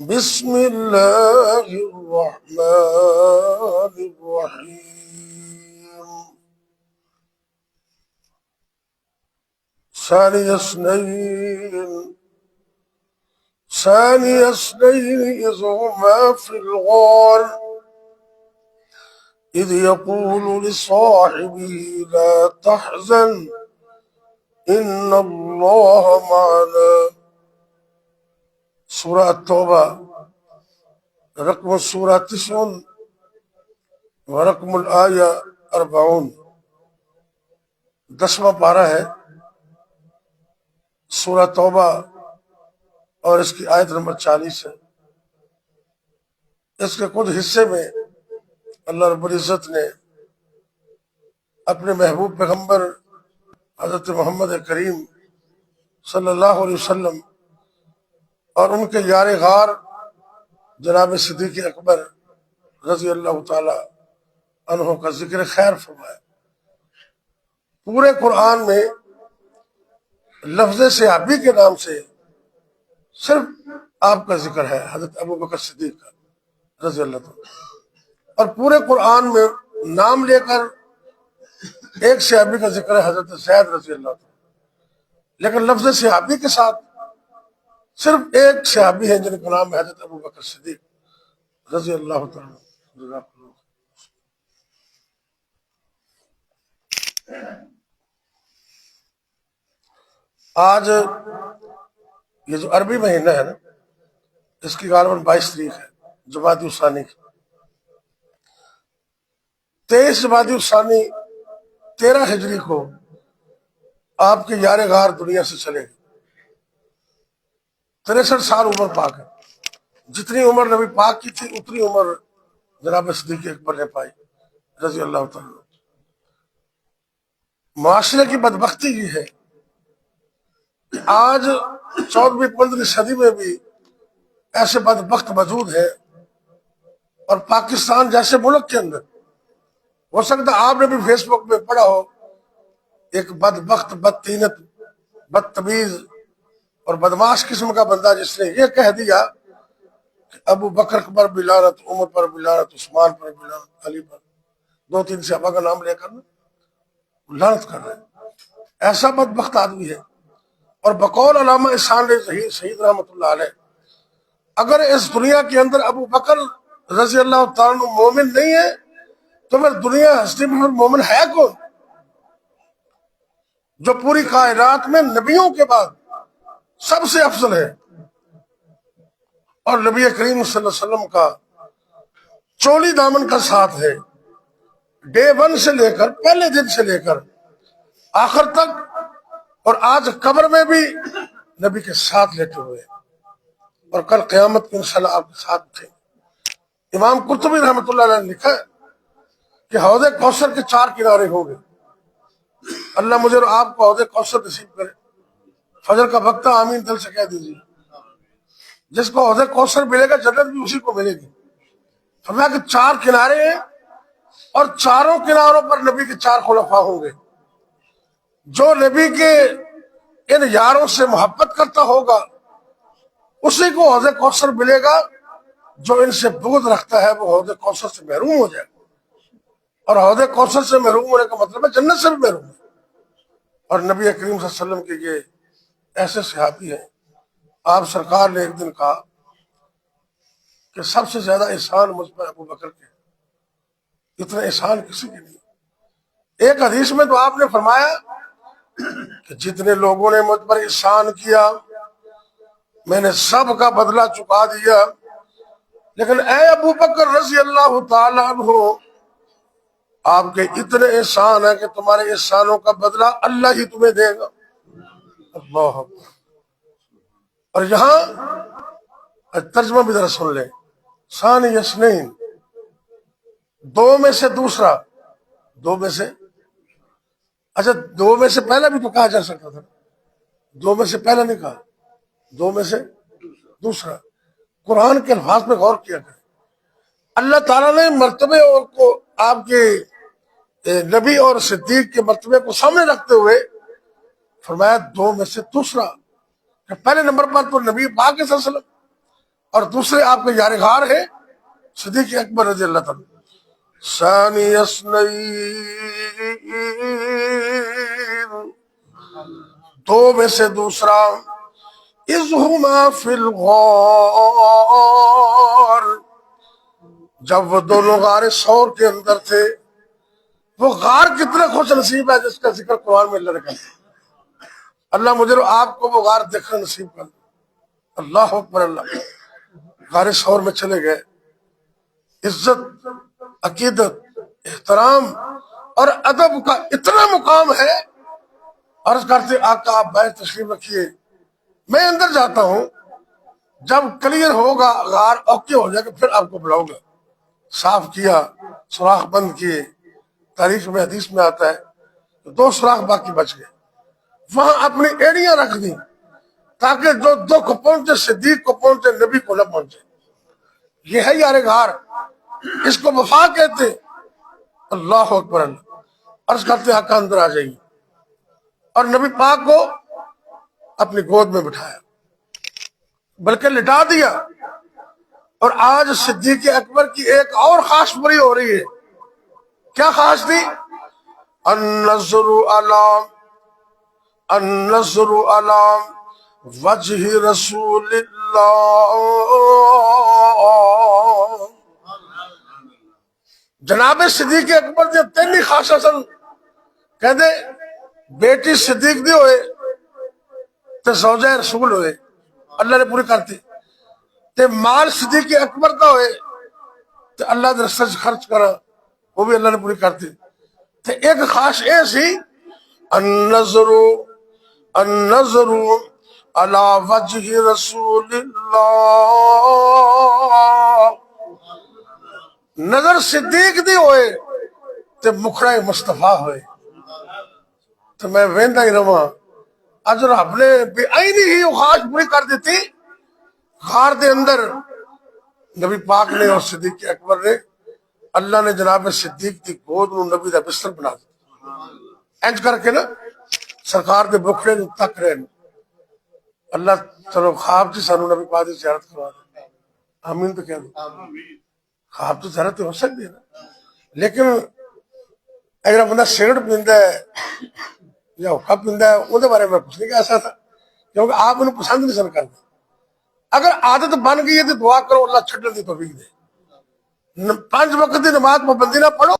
بسم الله الرحمن الرحيم ثاني اثنين إذ هما في الغار إذ يقول لصاحبه لا تحزن إن الله معنا. سورہ توبہ رقم السورہ 90 ورقم الآیہ 40، 10واں پارہ ہے سورہ توبہ اور اس کی آیت نمبر 40 ہے۔ اس کے کچھ حصے میں اللہ رب العزت نے اپنے محبوب پیغمبر حضرت محمد کریم صلی اللہ علیہ وسلم اور ان کے یار غار جناب صدیق اکبر رضی اللہ تعالی عنہ کا ذکر خیر فرمایا۔ پورے قرآن میں لفظ صحابی کے نام سے صرف آپ کا ذکر ہے، حضرت ابو بکر صدیق کا رضی اللہ تعالی، اور پورے قرآن میں نام لے کر ایک صحابی کا ذکر ہے، حضرت زید رضی اللہ تعالی، لیکن لفظ صحابی کے ساتھ صرف ایک صحابی ہے جن کا نام ہے حضرت ابو بکر صدیق رضی اللہ تعالی۔ آج یہ جو عربی مہینہ ہے نا، اس کی غالباً 22 تاریخ ہے، جمادی الثانی، 23 جمادی الثانی 13 ہجری کو آپ کے یار غار دنیا سے چلے گئے۔ 63 سال عمر پاک ہے۔ جتنی عمر نبی پاک کی تھی اتنی عمر جناب صدیق اکبر نے پائی رضی اللہ تعالیٰ۔ معاشرے کی بدبختی یہ ہے کہ آج 14ویں 15ویں صدی میں بھی ایسے بدبخت موجود ہیں، اور پاکستان جیسے ملک کے اندر ہو سکتا آپ نے بھی فیس بک میں پڑھا ہو، ایک بدبخت، بدتینت، بدتمیز اور بدماش قسم کا بندہ جس نے یہ کہہ دیا کہ ابو بکر پر بھی لعنت، عمر پر بھی لعنت، عثمان پر بھی لعنت، علی پر، 2-3 صحابہ کا نام لے کر لعنت کر رہے ہیں۔ ایسا بدبخت آدمی ہے۔ اور بقول علامہ احسان ظہیر شہید رحمۃ اللہ علیہ، اگر اس دنیا کے اندر ابو بکر رضی اللہ تعالیٰ عنہ مومن نہیں ہے تو پھر دنیا ہستی میں مومن ہے کون؟ جو پوری کائنات میں نبیوں کے بعد سب سے افضل ہے، اور نبی کریم صلی اللہ علیہ وسلم کا چولی دامن کا ساتھ ہے، ڈے 1 سے لے کر، پہلے دن سے لے کر آخر تک، اور آج قبر میں بھی نبی کے ساتھ لیٹے ہوئے ہیں، اور کل قیامت میں انشاءاللہ آپ کے ساتھ اٹھیں۔ امام قرطبی رحمۃ اللہ علیہ نے لکھا ہے کہ حوض کوثر کے 4 کنارے ہوں گے۔ اللہ مجھے اور آپ کو حوض کوثر نصیب کرے۔ فجر کا وقت آمین دل سے کہہ دیجیے۔ جس کو حوض کوثر ملے گا جنت بھی اسی کو ملے گی۔ فرمایا کہ 4 کنارے ہیں، اور چاروں کناروں پر نبی کے 4 خلفاء ہوں گے۔ جو نبی کے ان یاروں سے محبت کرتا ہوگا اسی کو حوض کوثر ملے گا، جو ان سے بغض رکھتا ہے وہ حوض کوثر سے محروم ہو جائے گا، اور حوض کوثر سے محروم ہونے کا مطلب ہے جنت سے بھی محروم ہے۔ اور نبی کریم صلی اللہ علیہ وسلم کے یہ ایسے صحابی ہیں۔ آپ سرکار نے ایک دن کہا کہ سب سے زیادہ احسان مجھ پر ابو بکر کے، اتنا احسان کسی کے نہیں۔ ایک حدیث میں تو آپ نے فرمایا کہ جتنے لوگوں نے مجھ پر احسان کیا میں نے سب کا بدلہ چکا دیا، لیکن اے ابو بکر رضی اللہ تعالیٰ عنہ، آپ کے اتنے احسان ہیں کہ تمہارے احسانوں کا بدلہ اللہ ہی تمہیں دے گا۔ اللہ اکبر۔ اور یہاں ترجمہ بھی ذرا سن لیں۔ ثانی اثنین، 2 میں سے دوسرا، 2 میں سے، اچھا 2 میں سے پہلا بھی تو کہا جا سکتا تھا، 2 میں سے پہلا نہیں کہا، 2 میں سے دوسرا۔ قرآن کے الفاظ میں غور کیا کریں۔ اللہ تعالیٰ نے مرتبے اور کو آپ کے نبی اور صدیق کے مرتبے کو سامنے رکھتے ہوئے فرمایا 2 میں سے دوسرا۔ پہلے نمبر پر تو نبی پاک صلی اللہ علیہ وسلم، اور دوسرے آپ کے یار غار ہیں صدیق اکبر رضی اللہ تعالیٰ. ثانی اثنین، دو میں سے دوسرا، اذ ہما فی الغار، جب وہ دونوں غار ثور کے اندر تھے. وہ غار کتنے خوش نصیب ہے جس کا ذکر قرآن میں اللہ نے کیا. اللہ مجھے اور آپ کو وہ غار دیکھنا نصیب کر. اللہ اکبر اللہ. غار ثور میں چلے گئے. عزت، عقیدت، احترام اور ادب کا اتنا مقام ہے. عرض کرتے آقا آپ باہر تشریف رکھیے، میں اندر جاتا ہوں، جب کلیئر ہوگا غار اوکے ہو جائے گا پھر آپ کو بلاؤں گا. صاف کیا، سوراخ بند کیے. تاریخ میں حدیث میں آتا ہے دو سوراخ باقی بچ گئے. وہاں اپنی ایڑیاں رکھ دیں تاکہ جو دکھ پہنچے صدیق کو پہنچے، نبی کو نہ پہنچے. یہ ہے یار غار، اس کو وفا کہتے. اللہ اکبر اللہ. عرض کرتے آقا اندر آ جائیے، اور نبی پاک کو اپنی گود میں بٹھایا، بلکہ لٹا دیا. اور آج صدیق اکبر کی ایک اور خاص بری ہو رہی ہے. کیا خاص تھی؟ النظر علی وجہ رسول اللہ. جناب صدیق اکبر جو تینی خاص اصل کہہ دے بیٹی صدیق دی ہوئے تو زوجہ رسول ہوئے، اللہ نے پوری کرتی. تے مال صدیق اکبر کا ہوئے تو اللہ نے رسول خرچ کرا، وہ بھی اللہ نے پوری کرتی. تے ایک خاص ایسی النظر علی وجہ رسول اللہ. نظر صدیق دی ہوئے تے مکھڑا مصطفیٰ ہوئے. تو میں ویندا ہی رہا اج رب نے بے عینی ہی خواہش پوری کر دیتی. غار دے اندر نبی پاک نے اور صدیق اکبر نے، اللہ نے جناب صدیق دی گود نو نبی دا بستر بنا دیا. انج کر کے نا سرکار دے بکھڑے نو تک رہے. اللہ چلو خواب سے سانو نبی پاک دی زیارت کروا دے. آمین تو کہہ دو. خواب تو زیارت ہو سکتی ہے نا، لیکن اگر بندہ سگرٹ پیندا ہے یا حقہ پیندا ہے وہ بارے میں کچھ نہیں کہہ سکتا، کیونکہ آپ انہوں پسند نہیں سن کرتے. اگر عادت بن گئی ہے تو دعا کرو اللہ چھڈن دی توفیق دے. 5 وقت دی نماز پابندی نہ پڑھو.